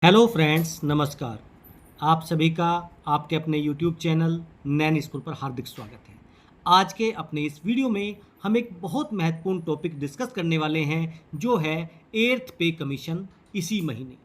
Hello friends, नमस्कार। आप सभी का आपके अपने यूट्यूब चैनल नैन स्कूल पर हार्दिक स्वागत है। आज के अपने इस वीडियो में हम एक बहुत महत्वपूर्ण टॉपिक डिस्कस करने वाले हैं, जो है एर्थ पे कमीशन। इसी महीने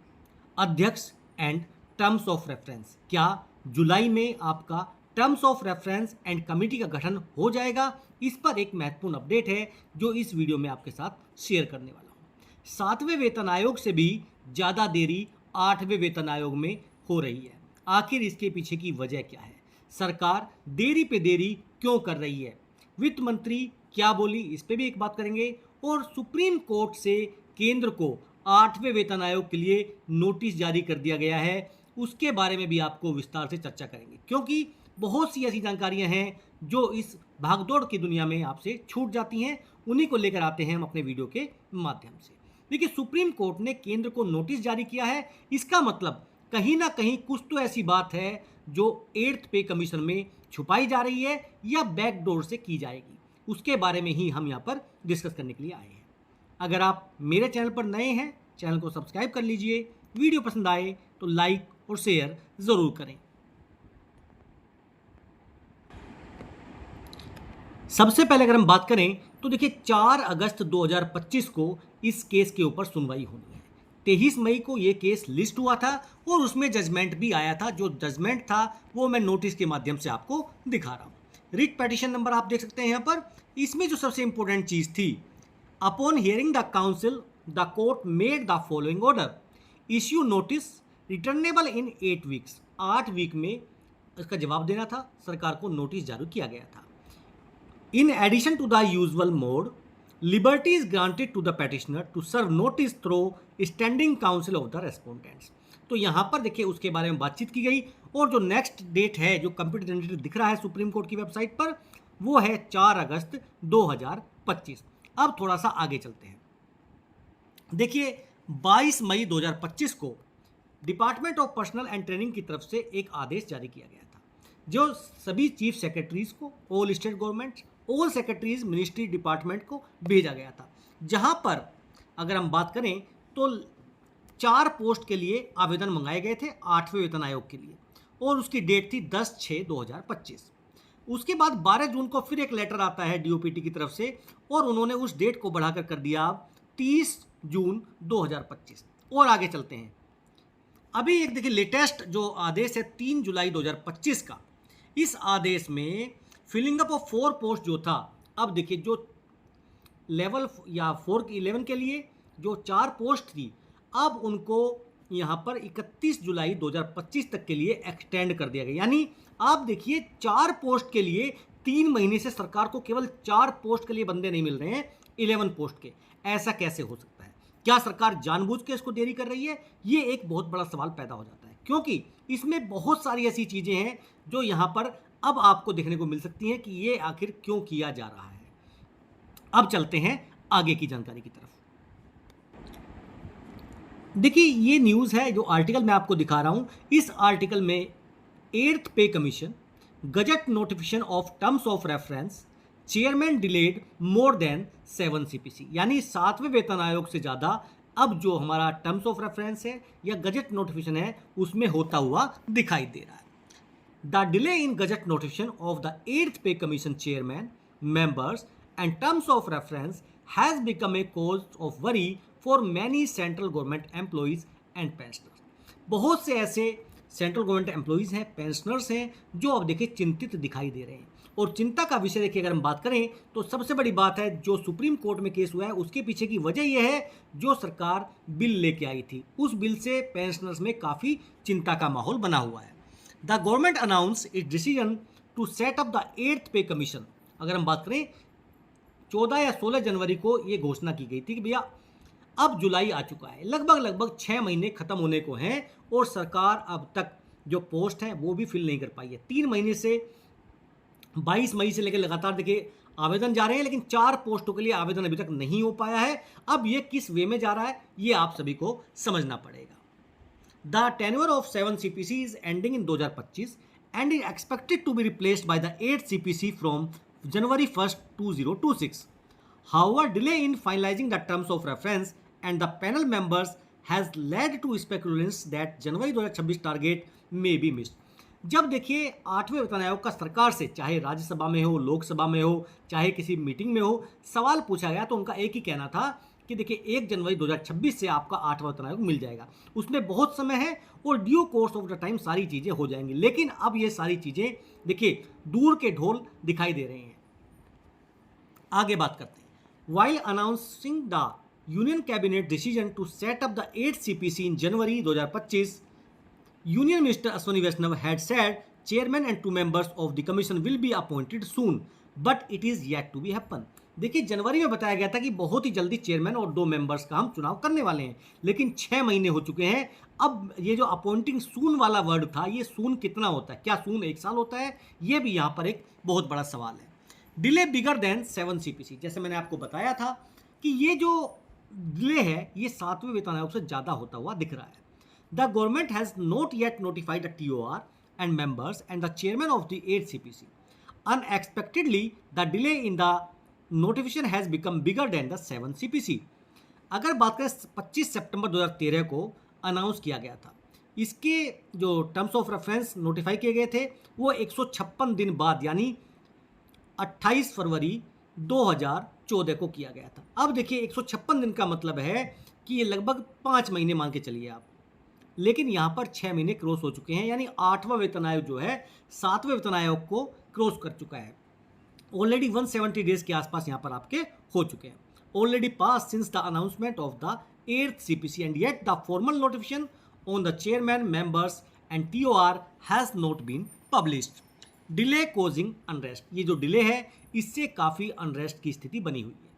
अध्यक्ष एंड टर्म्स ऑफ रेफरेंस, क्या जुलाई में आपका terms of reference and committee का गठन हो जाएगा? इस पर एक महत्वपूर्ण अपडेट है जो इस वीडियो में आपके साथ शेयर करने वाला हूँ। सातवें वेतन आयोग से भी ज़्यादा देरी आठवें वेतन आयोग में हो रही है। आखिर इसके पीछे की वजह क्या है? सरकार देरी पे देरी क्यों कर रही है? वित्त मंत्री क्या बोली, इस पे भी एक बात करेंगे। और सुप्रीम कोर्ट से केंद्र को आठवें वेतन आयोग के लिए नोटिस जारी कर दिया गया है, उसके बारे में भी आपको विस्तार से चर्चा करेंगे, क्योंकि बहुत सी ऐसी जानकारियां हैं जो इस भागदौड़ की दुनिया में आपसे छूट जाती हैं। उन्हीं को लेकर आते हैं हम अपने वीडियो के माध्यम से। देखिए, सुप्रीम कोर्ट ने केंद्र को नोटिस जारी किया है। इसका मतलब कहीं ना कहीं कुछ तो ऐसी बात है जो एट्थ पे कमीशन में छुपाई जा रही है या बैकडोर से की जाएगी। उसके बारे में ही हम यहाँ पर डिस्कस करने के लिए आए हैं। अगर आप मेरे चैनल पर नए हैं, चैनल को सब्सक्राइब कर लीजिए। वीडियो पसंद आए तो लाइक और शेयर ज़रूर करें। सबसे पहले अगर हम बात करें तो देखिए, 4 अगस्त 2025 को इस केस के ऊपर सुनवाई होनी है। 23 मई को ये केस लिस्ट हुआ था और उसमें जजमेंट भी आया था। जो जजमेंट था वो मैं नोटिस के माध्यम से आपको दिखा रहा हूँ। रिट पेटिशन नंबर आप देख सकते हैं यहाँ पर। इसमें जो सबसे इंपॉर्टेंट चीज़ थी, upon hearing the counsel the court made the following order, issue notice returnable in 8 weeks. 8 week में इसका जवाब देना था, सरकार को नोटिस जारी किया गया था। In addition to the usual mode, liberty is granted to the petitioner to serve notice through standing counsel of the respondents। तो यहाँ पर देखिए उसके बारे में बातचीत की गई। और जो नेक्स्ट डेट है, जो कंप्यूटर जनरेटेड दिख रहा है सुप्रीम कोर्ट की वेबसाइट पर, वो है 4 अगस्त 2025। अब थोड़ा सा आगे चलते हैं। देखिए, 22 मई 2025 को department of personal and training की तरफ से एक आदेश जारी किया गया था, जो सभी चीफ सेक्रेटरीज को, all state governments, all secretaries ministry department को भेजा गया था। जहां पर अगर हम बात करें तो 4 पोस्ट के लिए आवेदन मंगाए गए थे 8वें वेतन आयोग के लिए, और उसकी डेट थी 10/6/2025। उसके बाद 12 जून को फिर एक लेटर आता है डीओपीटी की तरफ से, और उन्होंने उस डेट को बढ़ाकर कर दिया 30 जून 2025। और आगे चलते हैं। अभी एक देखिए लेटेस्ट जो आदेश है 3 जुलाई 2025 का। इस आदेश में फिलिंग अप ऑफ 4 पोस्ट जो था, अब देखिए जो लेवल या 4-11 के लिए जो 4 पोस्ट थी, अब उनको यहाँ पर 31 जुलाई 2025 तक के लिए एक्सटेंड कर दिया गया। यानी आप देखिए 4 पोस्ट के लिए 3 महीने से सरकार को केवल 4 पोस्ट के लिए बंदे नहीं मिल रहे हैं, 11 पोस्ट के। ऐसा कैसे हो सकता है? क्या सरकार जानबूझ के इसको देरी कर रही है? ये एक बहुत बड़ा सवाल पैदा हो जाता है, क्योंकि इसमें बहुत सारी ऐसी चीज़ें हैं जो यहाँ पर अब आपको देखने को मिल सकती हैं कि ये आखिर क्यों किया जा रहा है। अब चलते हैं आगे की जानकारी की तरफ। देखिए, ये न्यूज़ है, जो आर्टिकल मैं आपको दिखा रहा हूँ। इस आर्टिकल में एर्थ पे commission gazette notification of terms of reference chairman delayed more than 7 CPC, यानी 7वें वेतन आयोग से ज़्यादा अब जो हमारा टर्म्स ऑफ रेफरेंस है या गजट नोटिफिकेशन है, उसमें होता हुआ दिखाई दे रहा है। The delay in gazette notification of the 8th Pay Commission chairman, members and terms of reference has become a cause of worry for many central government employees and pensioners। बहुत से ऐसे सेंट्रल गवर्नमेंट एम्प्लॉयज़ हैं, pensioners हैं, जो अब देखिए चिंतित दिखाई दे रहे हैं। और चिंता का विषय देखिए अगर हम बात करें तो सबसे बड़ी बात है, जो सुप्रीम कोर्ट में केस हुआ है उसके पीछे की वजह यह है, जो सरकार बिल लेके आई थी, उस बिल से पेंशनर्स में काफ़ी चिंता का माहौल बना हुआ है। The government announce its decision to set up the 8th pay commission. अगर हम बात करें 14 या 16 जनवरी को ये घोषणा की गई थी कि भैया अब जुलाई आ चुका है, लगभग 6 महीने खत्म होने को हैं, और सरकार अब तक जो पोस्ट है वो भी फिल नहीं कर पाई है। 3 महीने से 22 मई से लेकर लगातार देखिए आवेदन जा रहे हैं, लेकिन 4 पोस्टों के लिए आवेदन अभी तक नहीं हो पाया है। अब ये किस वे में जा रहा है, ये आप सभी को समझना पड़ेगा। The tenure of 7 CPC is ending in 2025 and is expected to be replaced by the 8 CPC from January 1st, 2026. However, delay in finalizing the terms of reference and the panel members has led to speculations that January 2026 target may be missed। जब देखिए 8वें वेतन आयोग का सरकार से, चाहे राज्यसभा में हो, लोकसभा में हो, चाहे किसी मीटिंग में हो, सवाल पूछा गया तो उनका एक ही कहना था कि देखिए 1 जनवरी 2026 से आपका 8वां वेतन आयोग मिल जाएगा, उसमें बहुत समय है और due course of the time सारी चीज़ें हो जाएंगी। लेकिन अब ये सारी चीज़ें देखिए दूर के ढोल दिखाई दे रहे हैं। आगे बात करते हैं। While announcing the union cabinet decision to set up the 8th CPC in January 2025, union minister Ashwini Vaishnaw had said chairman and 2 members of the commission will be appointed soon but it is yet to be happen. देखिए जनवरी में बताया गया था कि बहुत ही जल्दी chairman और 2 members का हम चुनाव करने वाले हैं, लेकिन 6 महीने हो चुके हैं। अब ये जो अपॉइंटिंग सून वाला वर्ड था, ये सून कितना होता है, क्या सून 1 साल होता है, ये भी यहाँ पर एक बहुत बड़ा सवाल है। डिले बिगर देन 7 CPC, जैसे मैंने आपको बताया था कि ये जो डिले है ये 7वें वेतन आयोग से ज़्यादा होता हुआ दिख रहा है। The government has not yet notified the TOR and members and the chairman of the 8th CPC. Unexpectedly, the delay in the notification has become bigger than the 7th CPC. अगर बात करें 25 सितंबर 2013 को अनाउंस किया गया था, इसके जो terms of reference notify किए गए थे वो 156 दिन बाद यानी 28 फरवरी 2014 को किया गया था। अब देखिए 156 दिन का मतलब है कि ये लगभग 5 महीने मान के चलिए आप, लेकिन यहाँ पर 6 महीने क्रॉस हो चुके हैं, यानी 8वां वेतन आयोग जो है 7वें वेतन आयोग को क्रॉस कर चुका है। ऑलरेडी 170 डेज के आसपास यहाँ पर आपके हो चुके हैं, already pass since the announcement of the 8th CPC and yet the formal notification on the chairman, members and TOR has not been published. Delay causing unrest, ये जो डिले है इससे काफ़ी अनरेस्ट की स्थिति बनी हुई है।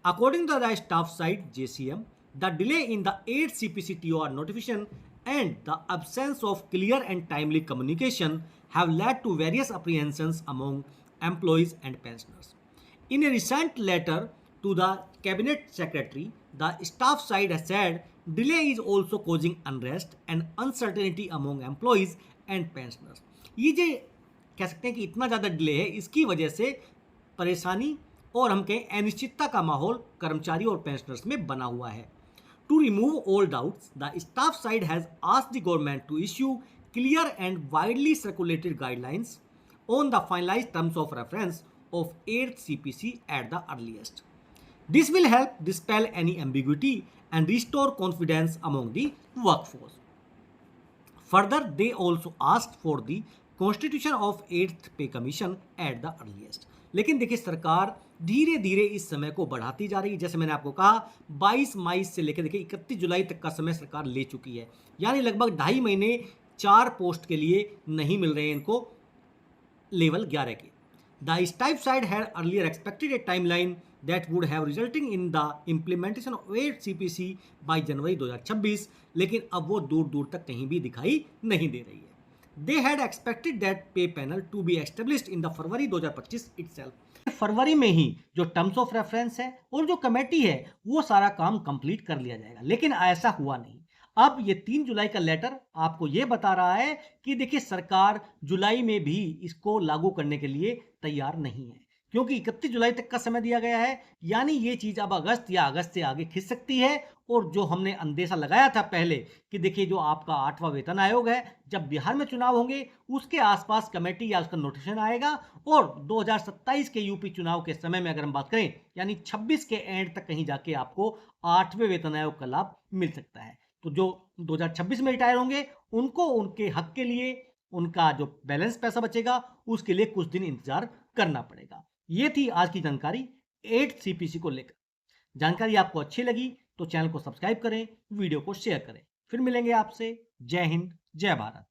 According to the staff side JCM, the delay in the 8th CPC TOR notification and the absence of clear and timely communication have led to various apprehensions among employees and pensioners. In a recent letter to the cabinet secretary, the staff side has said delay is also causing unrest and uncertainty among employees and pensioners. ये जो कह सकते हैं कि इतना ज़्यादा delay है, इसकी वजह से परेशानी और हम कहें अनिश्चितता का माहौल कर्मचारी और पेंशनर्स में बना हुआ है। To remove all doubts, the staff side has asked the government to issue clear and widely circulated guidelines on the finalized terms of reference of 8th CPC at the earliest. This will help dispel any ambiguity and restore confidence among the workforce. Further, they also asked for the constitution of 8th Pay Commission at the earliest. लेकिन देखिए सरकार धीरे धीरे इस समय को बढ़ाती जा रही है। जैसे मैंने आपको कहा 22 मई से लेकर देखिए 31 जुलाई तक का समय सरकार ले चुकी है, यानी लगभग 2.5 महीने 4 पोस्ट के लिए नहीं मिल रहे हैं इनको लेवल 11 के। The staff side had earlier expected a timeline that would have resulting in the implementation of 8th CPC by January 2026, लेकिन अब वो दूर दूर तक कहीं भी दिखाई नहीं दे रही है। They had expected that pay panel to be established in the February 2025 itself. फरवरी में ही जो टर्म्स ऑफ रेफरेंस है और जो कमेटी है वो सारा काम कंप्लीट कर लिया जाएगा, लेकिन ऐसा हुआ नहीं। अब ये 3 जुलाई का लेटर आपको ये बता रहा है कि देखिए सरकार जुलाई में भी इसको लागू करने के लिए तैयार नहीं है, क्योंकि 31 जुलाई तक का समय दिया गया है, यानी ये चीज़ अब अगस्त या अगस्त से आगे खिंच सकती है। और जो हमने अंदेशा लगाया था पहले कि देखिए जो आपका 8वां वेतन आयोग है, जब बिहार में चुनाव होंगे उसके आसपास कमेटी या उसका नोटिफिकेशन आएगा और 2027 के यूपी चुनाव के समय में अगर हम बात करें यानी 26 के एंड तक कहीं जाके आपको 8वें वेतन आयोग का लाभ मिल सकता है। तो जो 2026 में रिटायर होंगे उनको उनके हक के लिए उनका जो बैलेंस पैसा बचेगा उसके लिए कुछ दिन इंतजार करना पड़ेगा। ये थी आज की जानकारी 8th CPC को लेकर। जानकारी आपको अच्छी लगी तो चैनल को सब्सक्राइब करें, वीडियो को शेयर करें। फिर मिलेंगे आपसे। जय हिंद, जय भारत।